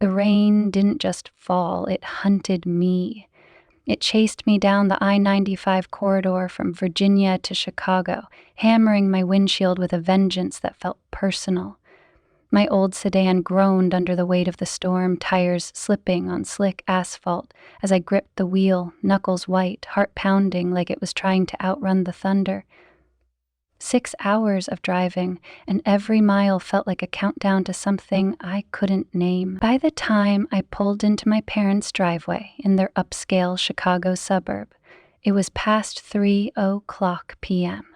The rain didn't just fall, it hunted me. It chased me down the I-95 corridor from Virginia to Chicago, hammering my windshield with a vengeance that felt personal. My old sedan groaned under the weight of the storm, tires slipping on slick asphalt as I gripped the wheel, knuckles white, heart pounding like it was trying to outrun the thunder. 6 hours of driving, and every mile felt like a countdown to something I couldn't name. By the time I pulled into my parents' driveway in their upscale Chicago suburb, it was past 3:00 p.m.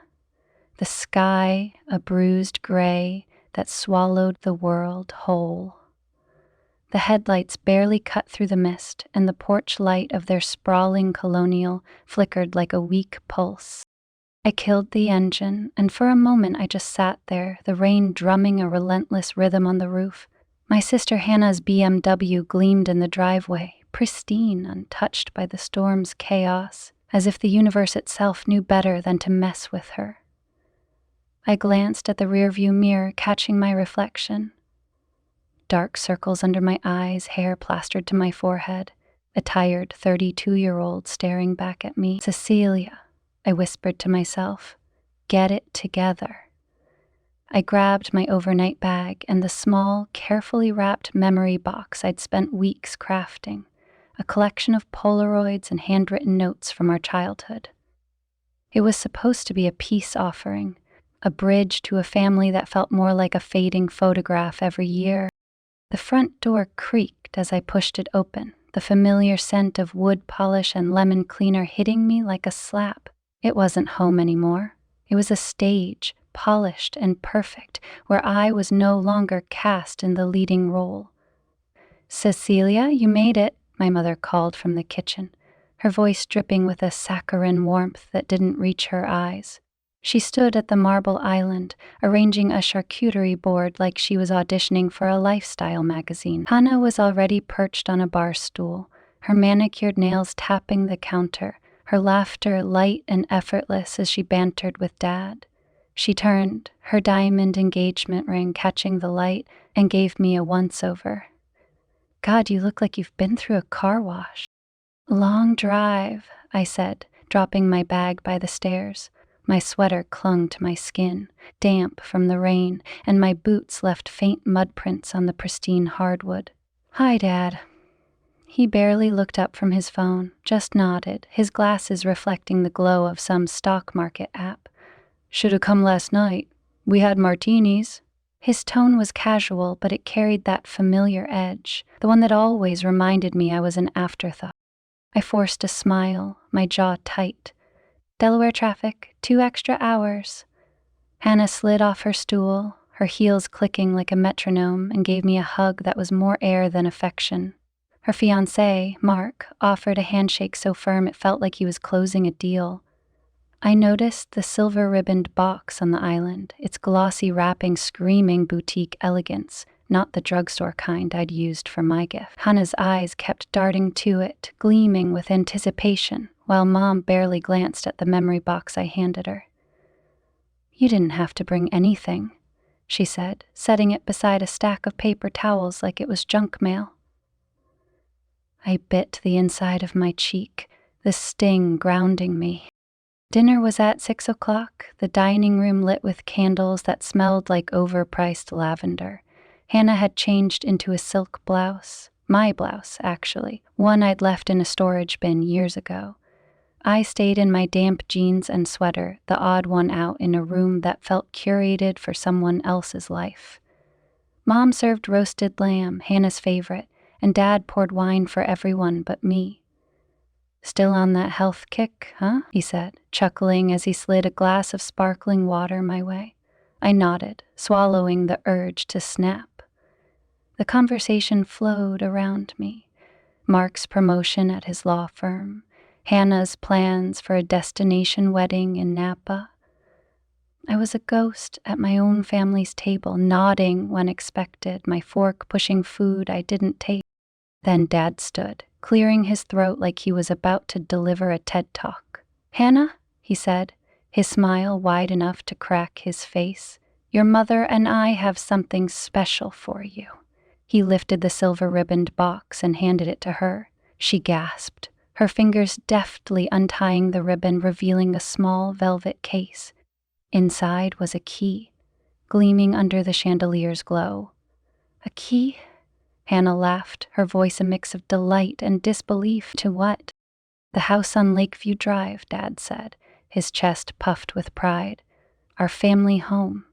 The sky, a bruised gray that swallowed the world whole. The headlights barely cut through the mist, and the porch light of their sprawling colonial flickered like a weak pulse. I killed the engine, and for a moment I just sat there, the rain drumming a relentless rhythm on the roof. My sister Hannah's BMW gleamed in the driveway, pristine, untouched by the storm's chaos, as if the universe itself knew better than to mess with her. I glanced at the rearview mirror, catching my reflection. Dark circles under my eyes, hair plastered to my forehead, a tired 32-year-old staring back at me. "Cecilia," I whispered to myself, "get it together." I grabbed my overnight bag and the small, carefully wrapped memory box I'd spent weeks crafting, a collection of Polaroids and handwritten notes from our childhood. It was supposed to be a peace offering, a bridge to a family that felt more like a fading photograph every year. The front door creaked as I pushed it open, the familiar scent of wood polish and lemon cleaner hitting me like a slap. It wasn't home anymore. It was a stage, polished and perfect, where I was no longer cast in the leading role. "Cecilia, you made it," my mother called from the kitchen, her voice dripping with a saccharine warmth that didn't reach her eyes. She stood at the marble island, arranging a charcuterie board like she was auditioning for a lifestyle magazine. Hannah was already perched on a bar stool, her manicured nails tapping the counter, her laughter light and effortless as she bantered with Dad. She turned, her diamond engagement ring catching the light, and gave me a once-over. "God, you look like you've been through a car wash." "Long drive," I said, dropping my bag by the stairs. My sweater clung to my skin, damp from the rain, and my boots left faint mud prints on the pristine hardwood. "Hi, Dad." He barely looked up from his phone, just nodded, his glasses reflecting the glow of some stock market app. "Should've come last night. We had martinis." His tone was casual, but it carried that familiar edge, the one that always reminded me I was an afterthought. I forced a smile, my jaw tight. "Delaware traffic, 2 extra hours." Hannah slid off her stool, her heels clicking like a metronome, and gave me a hug that was more air than affection. Her fiancé, Mark, offered a handshake so firm it felt like he was closing a deal. I noticed the silver-ribboned box on the island, its glossy wrapping screaming boutique elegance, not the drugstore kind I'd used for my gift. Hannah's eyes kept darting to it, gleaming with anticipation, while Mom barely glanced at the memory box I handed her. "You didn't have to bring anything," she said, setting it beside a stack of paper towels like it was junk mail. I bit the inside of my cheek, the sting grounding me. Dinner was at 6:00, the dining room lit with candles that smelled like overpriced lavender. Hannah had changed into a silk blouse, my blouse, actually, one I'd left in a storage bin years ago. I stayed in my damp jeans and sweater, the odd one out in a room that felt curated for someone else's life. Mom served roasted lamb, Hannah's favorite, and Dad poured wine for everyone but me. "Still on that health kick, huh?" he said, chuckling as he slid a glass of sparkling water my way. I nodded, swallowing the urge to snap. The conversation flowed around me. Mark's promotion at his law firm, Hannah's plans for a destination wedding in Napa. I was a ghost at my own family's table, nodding when expected, my fork pushing food I didn't taste. Then Dad stood, clearing his throat like he was about to deliver a TED Talk. "Hannah," he said, his smile wide enough to crack his face, "your mother and I have something special for you." He lifted the silver-ribboned box and handed it to her. She gasped, her fingers deftly untying the ribbon, revealing a small velvet case. Inside was a key, gleaming under the chandelier's glow. A key? Hannah laughed, her voice a mix of delight and disbelief. To what? The house on Lakeview Drive, Dad said, his chest puffed with pride. Our family home.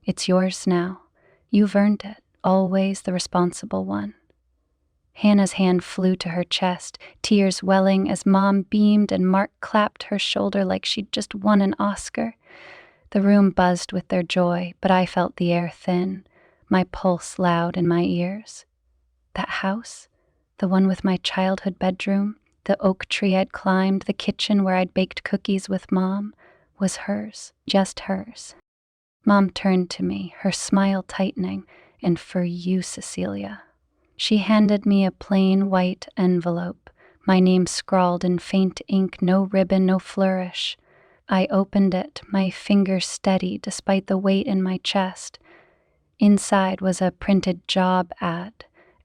It's yours now. You've earned it, always the responsible one. Hannah's hand flew to her chest, tears welling as Mom beamed and Mark clapped her shoulder like she'd just won an Oscar. The room buzzed with their joy, but I felt the air thin, my pulse loud in my ears. That house, the one with my childhood bedroom, the oak tree I'd climbed, the kitchen where I'd baked cookies with Mom, was hers, just hers. Mom turned to me, her smile tightening, and for you, Cecilia. She handed me a plain white envelope, my name scrawled in faint ink, no ribbon, no flourish. I opened it, my fingers steady despite the weight in my chest. Inside was a printed job ad,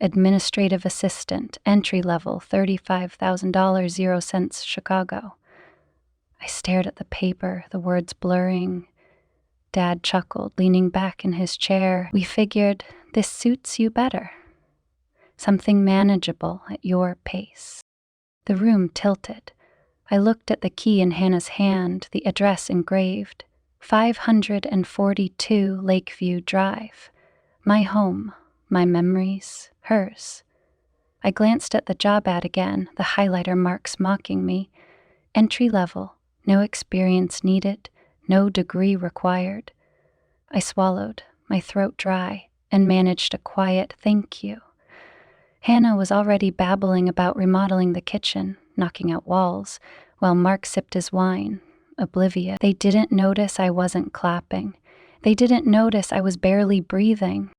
administrative assistant, entry level, $35,000, 0 cents, Chicago. I stared at the paper, the words blurring. Dad chuckled, leaning back in his chair. We figured, this suits you better. Something manageable at your pace. The room tilted. I looked at the key in Hannah's hand, the address engraved. 542 Lakeview Drive. My home, my memories, hers. I glanced at the job ad again, the highlighter marks mocking me. Entry level, no experience needed, no degree required. I swallowed, my throat dry, and managed a quiet thank you. Hannah was already babbling about remodeling the kitchen, knocking out walls, while Mark sipped his wine, oblivious. They didn't notice I wasn't clapping. They didn't notice I was barely breathing.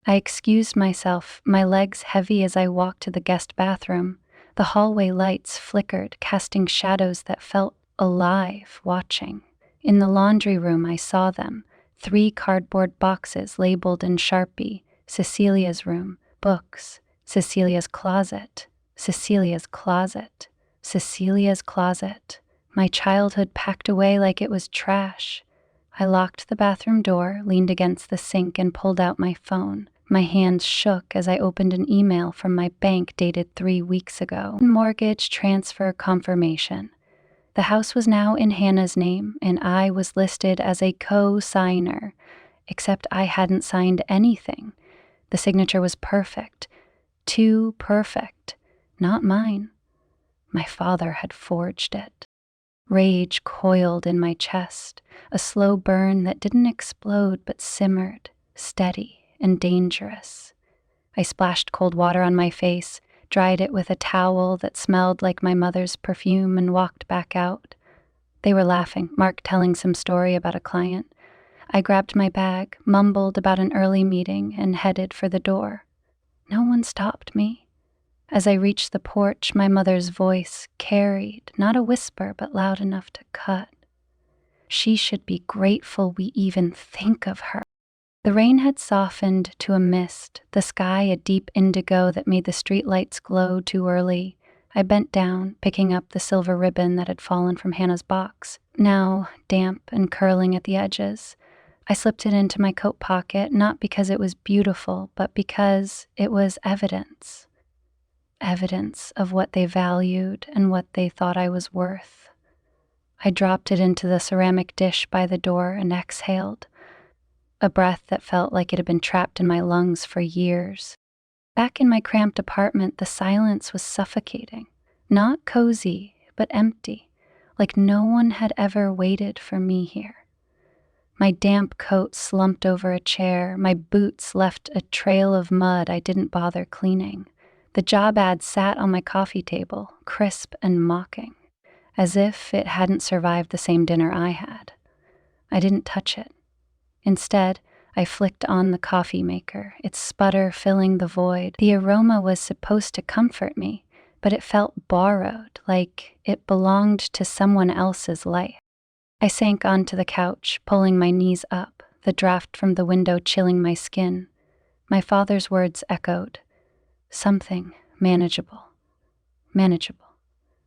I excused myself, my legs heavy as I walked to the guest bathroom. The hallway lights flickered, casting shadows that felt alive, watching. In the laundry room I saw them, 3 cardboard boxes labeled in Sharpie, Cecilia's room, books, Cecilia's closet, Cecilia's closet, Cecilia's closet. My childhood packed away like it was trash. I locked the bathroom door, leaned against the sink, and pulled out my phone. My hands shook as I opened an email from my bank dated 3 weeks ago. Mortgage transfer confirmation. The house was now in Hannah's name, and I was listed as a co-signer, except I hadn't signed anything. The signature was perfect. Too perfect. Not mine. My father had forged it. Rage coiled in my chest, a slow burn that didn't explode but simmered, steady and dangerous. I splashed cold water on my face, dried it with a towel that smelled like my mother's perfume, and walked back out. They were laughing, Mark telling some story about a client. I grabbed my bag, mumbled about an early meeting, and headed for the door. No one stopped me. As I reached the porch, my mother's voice carried, not a whisper, but loud enough to cut. She should be grateful we even think of her. The rain had softened to a mist, the sky a deep indigo that made the streetlights glow too early. I bent down, picking up the silver ribbon that had fallen from Hannah's box, now damp and curling at the edges. I slipped it into my coat pocket, not because it was beautiful, but because it was evidence. Evidence of what they valued and what they thought I was worth. I dropped it into the ceramic dish by the door and exhaled, a breath that felt like it had been trapped in my lungs for years. Back in my cramped apartment, the silence was suffocating. Not cozy, but empty, like no one had ever waited for me here. My damp coat slumped over a chair, my boots left a trail of mud I didn't bother cleaning. The job ad sat on my coffee table, crisp and mocking, as if it hadn't survived the same dinner I had. I didn't touch it. Instead, I flicked on the coffee maker, its sputter filling the void. The aroma was supposed to comfort me, but it felt borrowed, like it belonged to someone else's life. I sank onto the couch, pulling my knees up, the draft from the window chilling my skin. My father's words echoed. Something manageable. Manageable.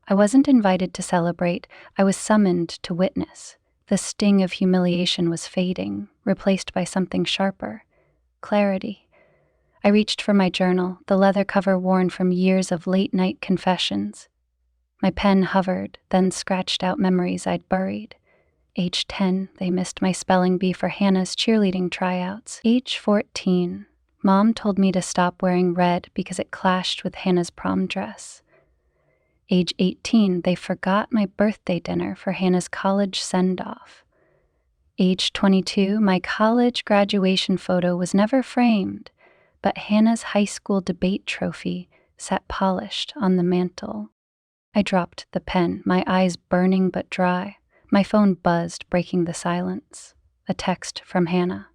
I wasn't invited to celebrate. I was summoned to witness. The sting of humiliation was fading, replaced by something sharper. Clarity. I reached for my journal, the leather cover worn from years of late-night confessions. My pen hovered, then scratched out memories I'd buried. Age 10, they missed my spelling bee for Hannah's cheerleading tryouts. Age 14, Mom told me to stop wearing red because it clashed with Hannah's prom dress. Age 18, they forgot my birthday dinner for Hannah's college send-off. Age 22, my college graduation photo was never framed, but Hannah's high school debate trophy sat polished on the mantel. I dropped the pen, my eyes burning but dry. My phone buzzed, breaking the silence. A text from Hannah.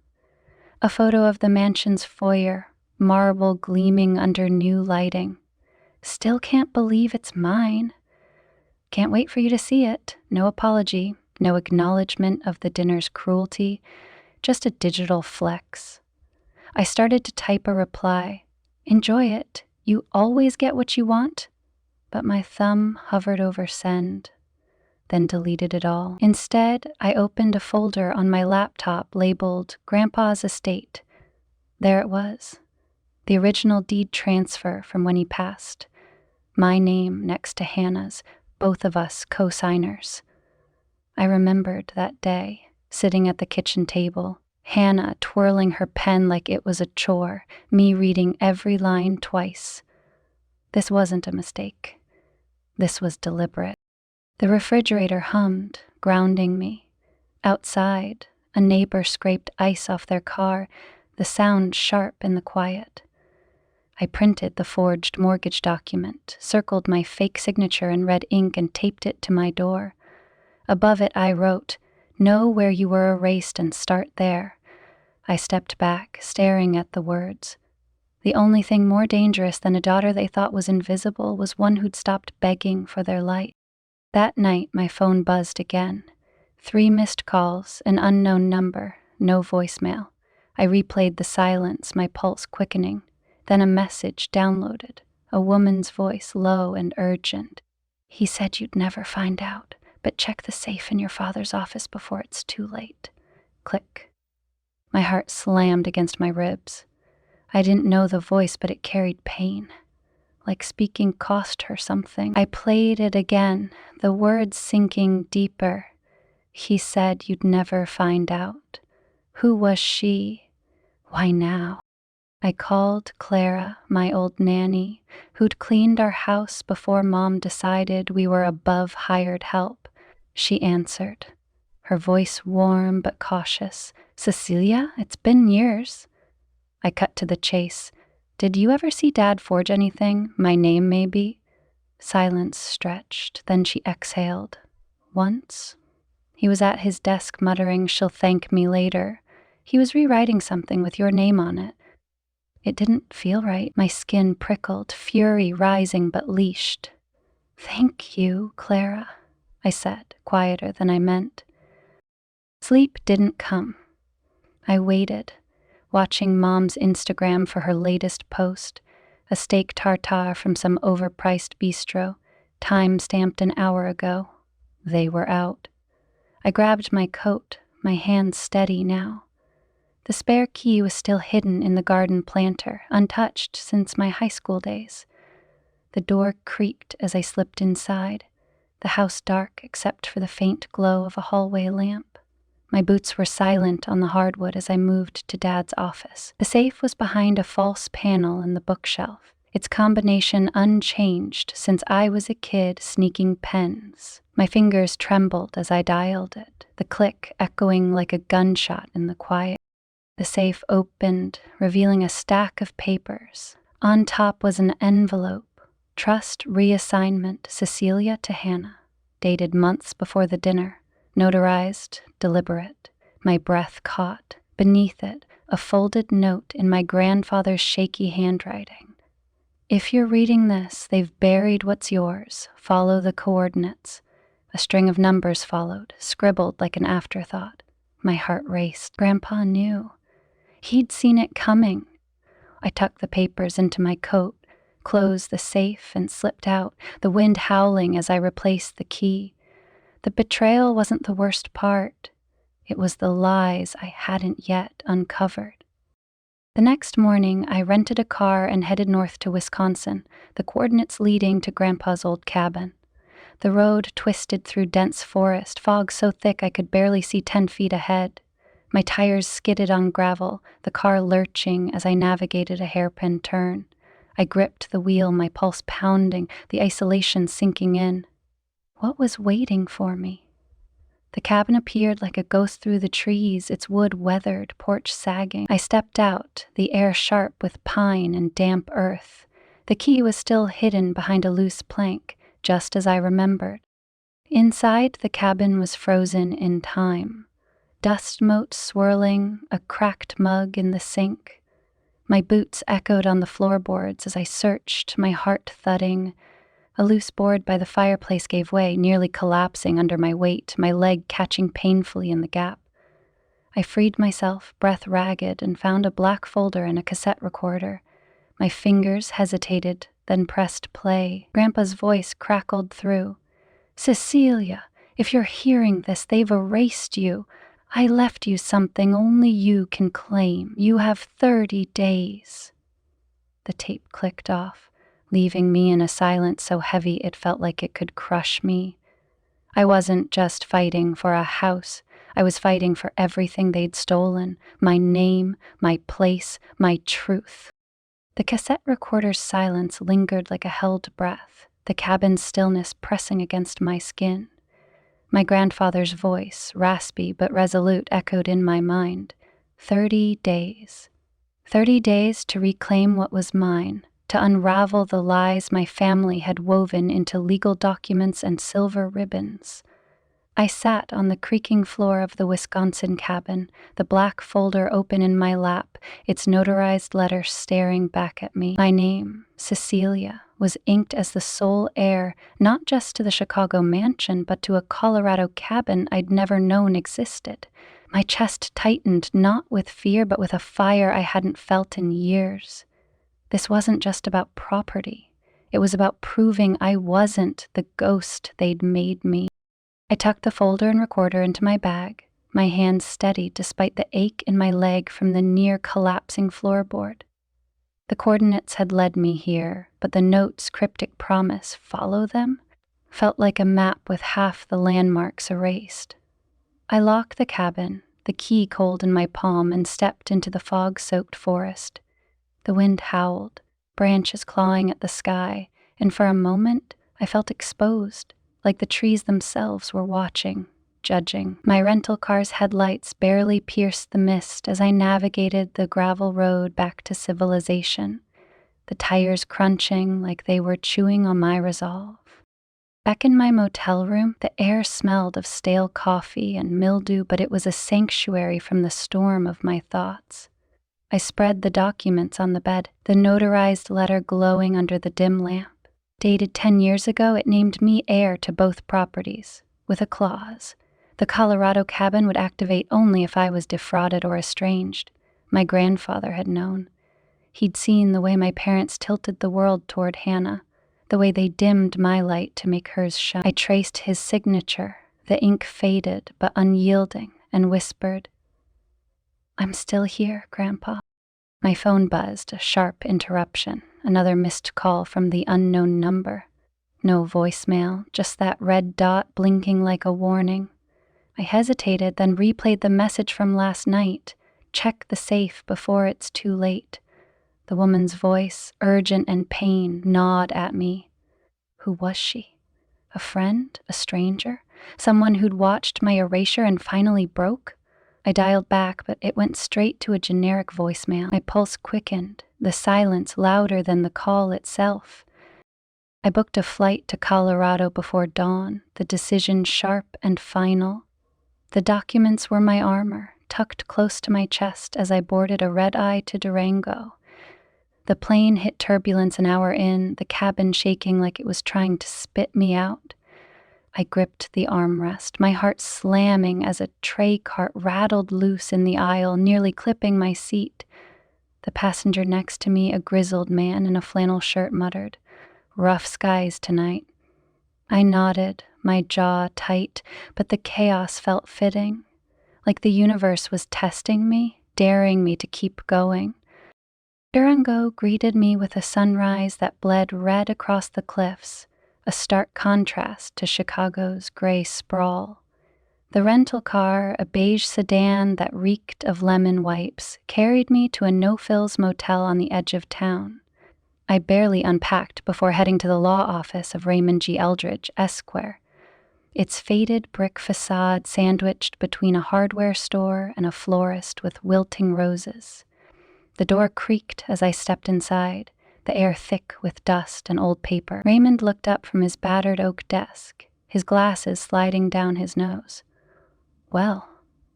A photo of the mansion's foyer, marble gleaming under new lighting. Still can't believe it's mine. Can't wait for you to see it. No apology, no acknowledgement of the dinner's cruelty, just a digital flex. I started to type a reply. Enjoy it. You always get what you want. But my thumb hovered over send, then deleted it all. Instead, I opened a folder on my laptop labeled Grandpa's Estate. There it was, the original deed transfer from when he passed. My name next to Hannah's, both of us co-signers. I remembered that day, sitting at the kitchen table, Hannah twirling her pen like it was a chore, me reading every line twice. This wasn't a mistake. This was deliberate. The refrigerator hummed, grounding me. Outside, a neighbor scraped ice off their car, the sound sharp in the quiet. I printed the forged mortgage document, circled my fake signature in red ink and taped it to my door. Above it I wrote, "Know where you were erased and start there." I stepped back, staring at the words. The only thing more dangerous than a daughter they thought was invisible was one who'd stopped begging for their light. That night, my phone buzzed again. 3 missed calls, an unknown number, no voicemail. I replayed the silence, my pulse quickening. Then a message downloaded, a woman's voice, low and urgent. "He said you'd never find out, but check the safe in your father's office before it's too late." Click. My heart slammed against my ribs. I didn't know the voice, but it carried pain. Like speaking cost her something. I played it again, the words sinking deeper. He said you'd never find out. Who was she? Why now? I called Clara, my old nanny, who'd cleaned our house before Mom decided we were above hired help. She answered, her voice warm but cautious. "Cecilia, it's been years." I cut to the chase. "Did you ever see Dad forge anything? My name, maybe?" Silence stretched, then she exhaled. "Once." He was at his desk muttering, "She'll thank me later." He was rewriting something with your name on it. It didn't feel right. My skin prickled, fury rising but leashed. "Thank you, Clara," I said, quieter than I meant. Sleep didn't come. I waited, watching Mom's Instagram for her latest post, a steak tartare from some overpriced bistro, time-stamped an hour ago. They were out. I grabbed my coat, my hands steady now. The spare key was still hidden in the garden planter, untouched since my high school days. The door creaked as I slipped inside, the house dark except for the faint glow of a hallway lamp. My boots were silent on the hardwood as I moved to Dad's office. The safe was behind a false panel in the bookshelf, its combination unchanged since I was a kid sneaking pens. My fingers trembled as I dialed it, the click echoing like a gunshot in the quiet. The safe opened, revealing a stack of papers. On top was an envelope, trust reassignment Cecilia to Hannah, dated months before the dinner. Notarized, deliberate. My breath caught. Beneath it, a folded note in my grandfather's shaky handwriting. "If you're reading this, they've buried what's yours. Follow the coordinates." A string of numbers followed, scribbled like an afterthought. My heart raced. Grandpa knew. He'd seen it coming. I tucked the papers into my coat, closed the safe, and slipped out, the wind howling as I replaced the key. The betrayal wasn't the worst part. It was the lies I hadn't yet uncovered. The next morning, I rented a car and headed north to Wisconsin, the coordinates leading to Grandpa's old cabin. The road twisted through dense forest, fog so thick I could barely see 10 feet ahead. My tires skidded on gravel, the car lurching as I navigated a hairpin turn. I gripped the wheel, my pulse pounding, the isolation sinking in. What was waiting for me? The cabin appeared like a ghost through the trees, its wood weathered, porch sagging. I stepped out, the air sharp with pine and damp earth. The key was still hidden behind a loose plank, just as I remembered. Inside, the cabin was frozen in time. Dust motes swirling, a cracked mug in the sink. My boots echoed on the floorboards as I searched, my heart thudding. A loose board by the fireplace gave way, nearly collapsing under my weight, my leg catching painfully in the gap. I freed myself, breath ragged, and found a black folder and a cassette recorder. My fingers hesitated, then pressed play. Grandpa's voice crackled through. "Cecilia, if you're hearing this, they've erased you. I left you something only you can claim. You have 30 days. The tape clicked off, leaving me in a silence so heavy it felt like it could crush me. I wasn't just fighting for a house. I was fighting for everything they'd stolen, my name, my place, my truth. The cassette recorder's silence lingered like a held breath, the cabin's stillness pressing against my skin. My grandfather's voice, raspy but resolute, echoed in my mind. 30 days. 30 days to reclaim what was mine, to unravel the lies my family had woven into legal documents and silver ribbons. I sat on the creaking floor of the Wisconsin cabin, the black folder open in my lap, its notarized letter staring back at me. My name, Cecilia, was inked as the sole heir, not just to the Chicago mansion, but to a Colorado cabin I'd never known existed. My chest tightened, not with fear, but with a fire I hadn't felt in years. This wasn't just about property. It was about proving I wasn't the ghost they'd made me. I tucked the folder and recorder into my bag, my hands steady despite the ache in my leg from the near-collapsing floorboard. The coordinates had led me here, but the note's cryptic promise, "follow them," felt like a map with half the landmarks erased. I locked the cabin, the key cold in my palm, and stepped into the fog-soaked forest. The wind howled, branches clawing at the sky, and for a moment I felt exposed, like the trees themselves were watching, judging. My rental car's headlights barely pierced the mist as I navigated the gravel road back to civilization, the tires crunching like they were chewing on my resolve. Back in my motel room, the air smelled of stale coffee and mildew, but it was a sanctuary from the storm of my thoughts. I spread the documents on the bed, the notarized letter glowing under the dim lamp. Dated 10 years ago, it named me heir to both properties, with a clause. The Colorado cabin would activate only if I was defrauded or estranged. My grandfather had known. He'd seen the way my parents tilted the world toward Hannah, the way they dimmed my light to make hers shine. I traced his signature, the ink faded but unyielding, and whispered, "I'm still here, Grandpa." My phone buzzed, a sharp interruption, another missed call from the unknown number. No voicemail, just that red dot blinking like a warning. I hesitated, then replayed the message from last night. "Check the safe before it's too late." The woman's voice, urgent and pain, gnawed at me. Who was she? A friend? A stranger? Someone who'd watched my erasure and finally broke? I dialed back, but it went straight to a generic voicemail. My pulse quickened, the silence louder than the call itself. I booked a flight to Colorado before dawn, the decision sharp and final. The documents were my armor, tucked close to my chest as I boarded a red-eye to Durango. The plane hit turbulence an hour in, the cabin shaking like it was trying to spit me out. I gripped the armrest, my heart slamming as a tray cart rattled loose in the aisle, nearly clipping my seat. The passenger next to me, a grizzled man in a flannel shirt, muttered, "Rough skies tonight." I nodded, my jaw tight, but the chaos felt fitting, like the universe was testing me, daring me to keep going. Durango greeted me with a sunrise that bled red across the cliffs, a stark contrast to Chicago's gray sprawl. The rental car, a beige sedan that reeked of lemon wipes, carried me to a no-frills motel on the edge of town. I barely unpacked before heading to the law office of Raymond G. Eldridge, Esquire, its faded brick facade sandwiched between a hardware store and a florist with wilting roses. The door creaked as I stepped inside, the air thick with dust and old paper. Raymond looked up from his battered oak desk, his glasses sliding down his nose. "Well,"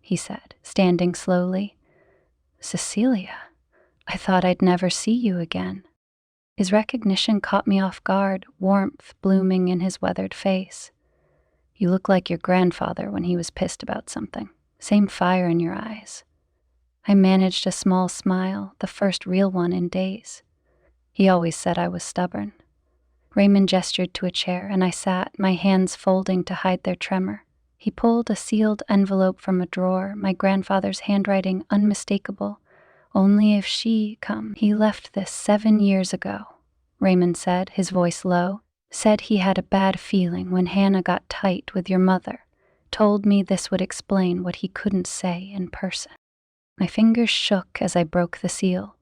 he said, standing slowly. "Cecilia, I thought I'd never see you again." His recognition caught me off guard, warmth blooming in his weathered face. "You look like your grandfather when he was pissed about something. Same fire in your eyes." I managed a small smile, the first real one in days. He always said I was stubborn. Raymond gestured to a chair, and I sat, my hands folding to hide their tremor. He pulled a sealed envelope from a drawer, my grandfather's handwriting unmistakable. "Only if she come. He left this 7 years ago," Raymond said, his voice low. "Said he had a bad feeling when Hannah got tight with your mother. Told me this would explain what he couldn't say in person." My fingers shook as I broke the seal.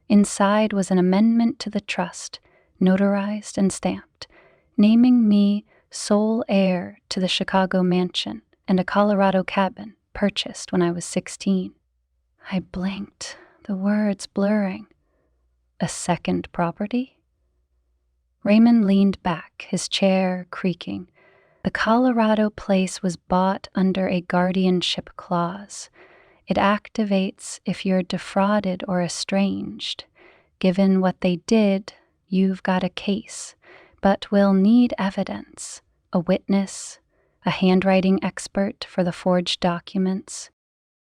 Inside was an amendment to the trust, notarized and stamped, naming me sole heir to the Chicago mansion and a Colorado cabin purchased when I was 16. I blinked, the words blurring. A second property? Raymond leaned back, his chair creaking. The Colorado place was bought under a guardianship clause. It activates if you're defrauded or estranged. Given what they did, you've got a case, but we'll need evidence, a witness, a handwriting expert for the forged documents.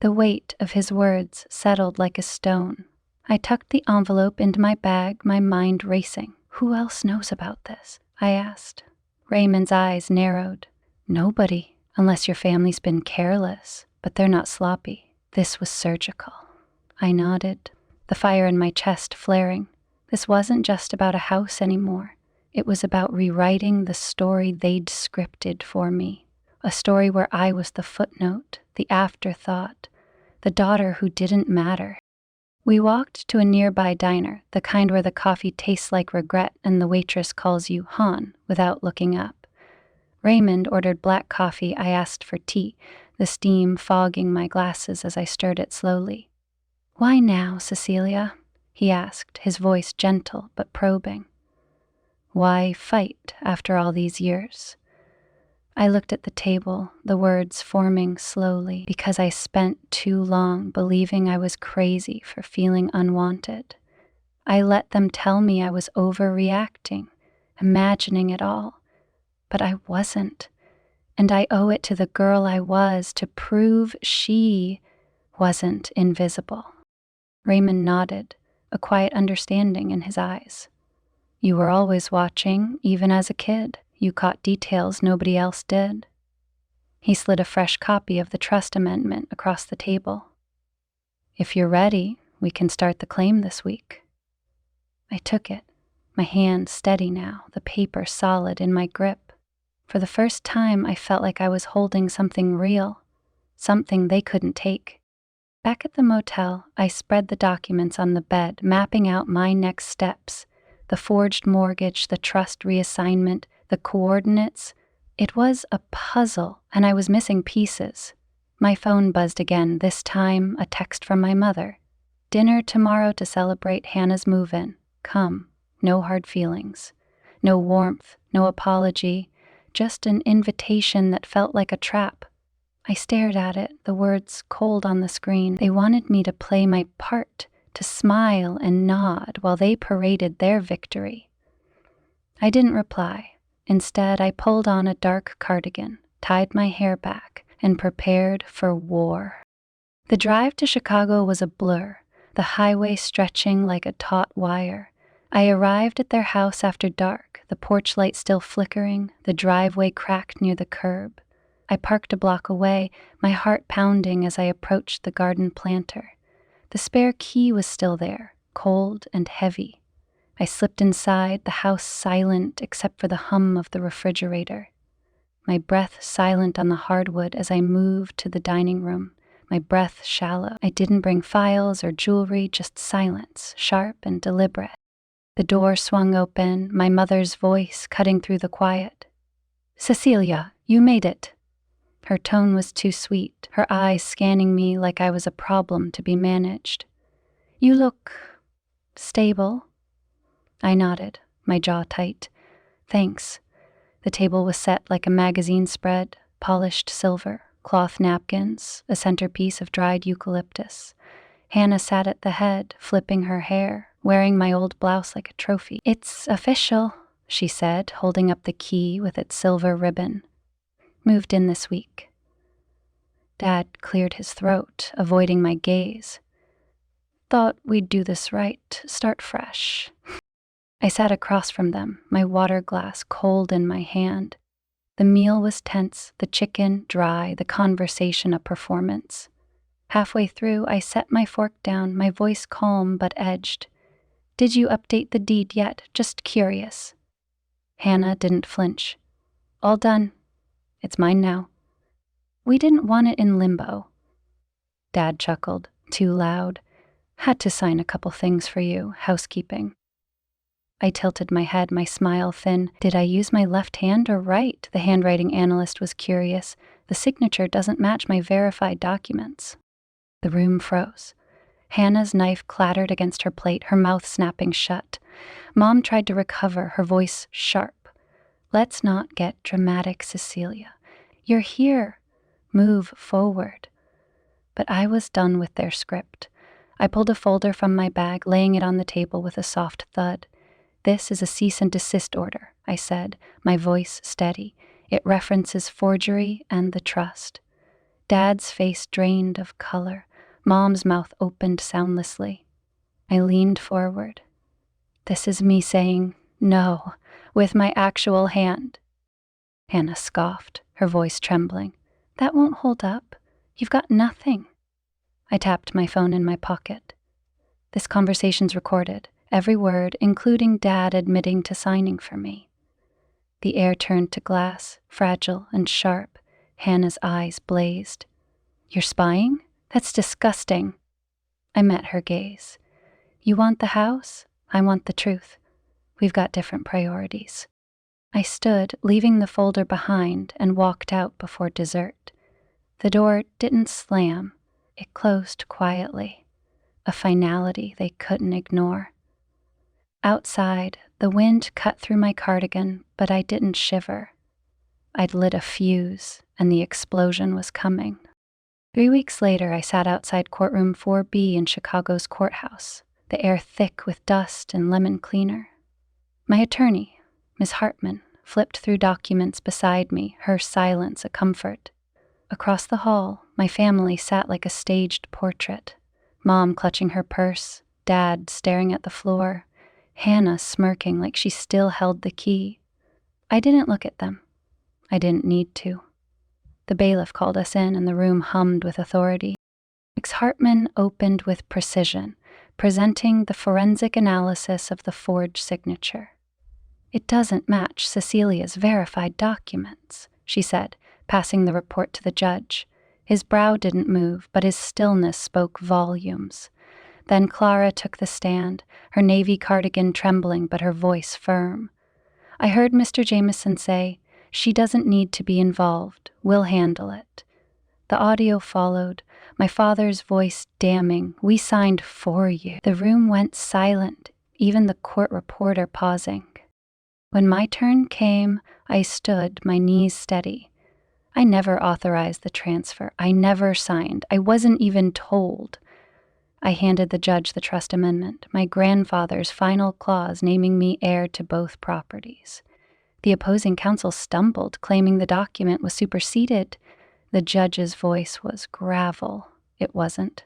The weight of his words settled like a stone. I tucked the envelope into my bag, my mind racing. "Who else knows about this?" I asked. Raymond's eyes narrowed. "Nobody, unless your family's been careless, but they're not sloppy. This was surgical." I nodded, the fire in my chest flaring. This wasn't just about a house anymore. It was about rewriting the story they'd scripted for me. A story where I was the footnote, the afterthought, the daughter who didn't matter. We walked to a nearby diner, the kind where the coffee tastes like regret and the waitress calls you "hon" without looking up. Raymond ordered black coffee. I asked for tea, the steam fogging my glasses as I stirred it slowly. "Why now, Cecilia?" he asked, his voice gentle but probing. "Why fight after all these years?" I looked at the table, the words forming slowly, because I spent too long believing I was crazy for feeling unwanted. I let them tell me I was overreacting, imagining it all. But I wasn't, and I owe it to the girl I was to prove she wasn't invisible. Raymond nodded, a quiet understanding in his eyes. "You were always watching, even as a kid. You caught details nobody else did." He slid a fresh copy of the trust amendment across the table. "If you're ready, we can start the claim this week." I took it, my hand steady now, the paper solid in my grip. For the first time, I felt like I was holding something real, something they couldn't take. Back at the motel, I spread the documents on the bed, mapping out my next steps. The forged mortgage, the trust reassignment, the coordinates. It was a puzzle, and I was missing pieces. My phone buzzed again, this time a text from my mother. "Dinner tomorrow to celebrate Hannah's move-in. Come. No hard feelings. No warmth, no apology. Just an invitation that felt like a trap." I stared at it, the words cold on the screen. They wanted me to play my part, to smile and nod while they paraded their victory. I didn't reply. Instead, I pulled on a dark cardigan, tied my hair back, and prepared for war. The drive to Chicago was a blur. the highway stretching like a taut wire. I arrived at their house after dark, the porch light still flickering, the driveway cracked near the curb. I parked a block away, my heart pounding as I approached the garden planter. The spare key was still there, cold and heavy. I slipped inside, the house silent except for the hum of the refrigerator. My breath silent on the hardwood as I moved to the dining room, my breath shallow. I didn't bring files or jewelry, just silence, sharp and deliberate. The door swung open, my mother's voice cutting through the quiet. "Cecilia, you made it." Her tone was too sweet, her eyes scanning me like I was a problem to be managed. "You look stable." I nodded, my jaw tight. "Thanks." The table was set like a magazine spread, polished silver, cloth napkins, a centerpiece of dried eucalyptus. Hannah sat at the head, flipping her hair, wearing my old blouse like a trophy. "It's official," she said, holding up the key with its silver ribbon. "Moved in this week." Dad cleared his throat, avoiding my gaze. "Thought we'd do this right, start fresh." I sat across from them, my water glass cold in my hand. The meal was tense, the chicken dry, the conversation a performance. Halfway through, I set my fork down, my voice calm but edged. "Did you update the deed yet? Just curious." Hannah didn't flinch. "All done. It's mine now." "We didn't want it in limbo." Dad chuckled, too loud. "Had to sign a couple things for you, housekeeping." I tilted my head, my smile thin. "Did I use my left hand or right?" The handwriting analyst was curious. "The signature doesn't match my verified documents." The room froze. Hannah's knife clattered against her plate, her mouth snapping shut. Mom tried to recover, her voice sharp. "Let's not get dramatic, Cecilia. You're here. Move forward." But I was done with their script. I pulled a folder from my bag, laying it on the table with a soft thud. "This is a cease and desist order," I said, my voice steady. "It references forgery and the trust." Dad's face drained of color. Mom's mouth opened soundlessly. I leaned forward. "This is me saying no, with my actual hand." Hannah scoffed, her voice trembling. "That won't hold up. You've got nothing." I tapped my phone in my pocket. "This conversation's recorded, every word, including Dad admitting to signing for me." The air turned to glass, fragile and sharp. Hannah's eyes blazed. "You're spying? That's disgusting." I met her gaze. "You want the house? I want the truth. We've got different priorities." I stood, leaving the folder behind, and walked out before dessert. The door didn't slam. It closed quietly, a finality they couldn't ignore. Outside, the wind cut through my cardigan, but I didn't shiver. I'd lit a fuse, and the explosion was coming. 3 weeks later, I sat outside courtroom 4B in Chicago's courthouse, the air thick with dust and lemon cleaner. My attorney, Ms. Hartman, flipped through documents beside me, her silence a comfort. Across the hall, my family sat like a staged portrait. Mom clutching her purse, Dad staring at the floor, Hannah smirking like she still held the key. I didn't look at them. I didn't need to. The bailiff called us in, and the room hummed with authority. Ms. Hartman opened with precision, presenting the forensic analysis of the forged signature. "It doesn't match Cecilia's verified documents," she said, passing the report to the judge. His brow didn't move, but his stillness spoke volumes. Then Clara took the stand, her navy cardigan trembling but her voice firm. "I heard Mr. Jameson say, 'She doesn't need to be involved. We'll handle it.'" The audio followed, my father's voice damning, "We signed for you." The room went silent, even the court reporter pausing. When my turn came, I stood, my knees steady. I never authorized the transfer. I never signed. I wasn't even told. I handed the judge the trust amendment, my grandfather's final clause naming me heir to both properties. The opposing counsel stumbled, claiming the document was superseded. The judge's voice was gravel. It wasn't.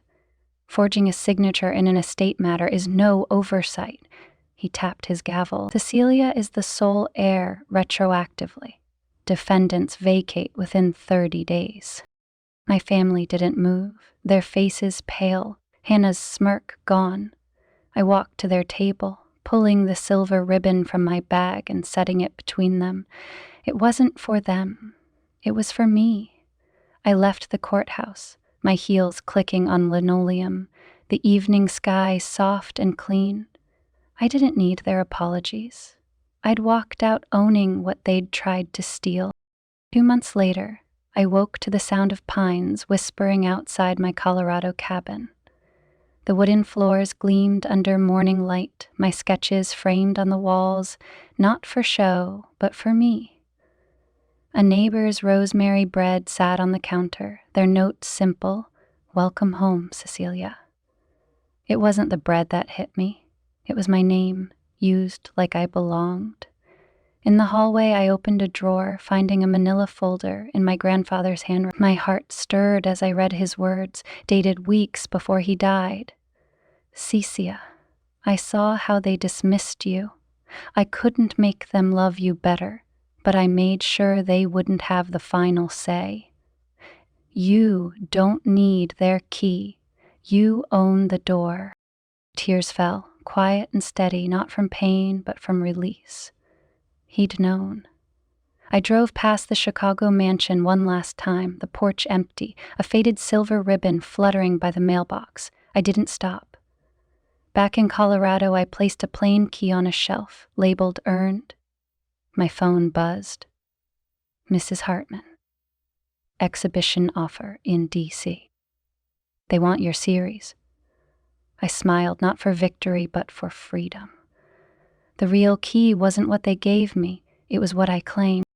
Forging a signature in an estate matter is no oversight. He tapped his gavel. Cecilia is the sole heir retroactively. Defendants vacate within 30 days. My family didn't move, their faces pale, Hannah's smirk gone. I walked to their table, pulling the silver ribbon from my bag and setting it between them. It wasn't for them. It was for me. I left the courthouse, my heels clicking on linoleum, the evening sky soft and clean. I didn't need their apologies. I'd walked out owning what they'd tried to steal. 2 months later, I woke to the sound of pines whispering outside my Colorado cabin. The wooden floors gleamed under morning light, my sketches framed on the walls, not for show, but for me. A neighbor's rosemary bread sat on the counter, their note simple, "Welcome home, Cecilia." It wasn't the bread that hit me. It was my name, used like I belonged. In the hallway, I opened a drawer, finding a manila folder in my grandfather's handwriting. My heart stirred as I read his words, dated weeks before he died. "Cecia, I saw how they dismissed you. I couldn't make them love you better, but I made sure they wouldn't have the final say. You don't need their key. You own the door." Tears fell, quiet and steady, not from pain, but from release. He'd known. I drove past the Chicago mansion one last time, the porch empty, a faded silver ribbon fluttering by the mailbox. I didn't stop. Back in Colorado, I placed a plain key on a shelf, labeled earned. My phone buzzed. "Mrs. Hartman. Exhibition offer in D.C. They want your series." I smiled, not for victory, but for freedom. The real key wasn't what they gave me, it was what I claimed.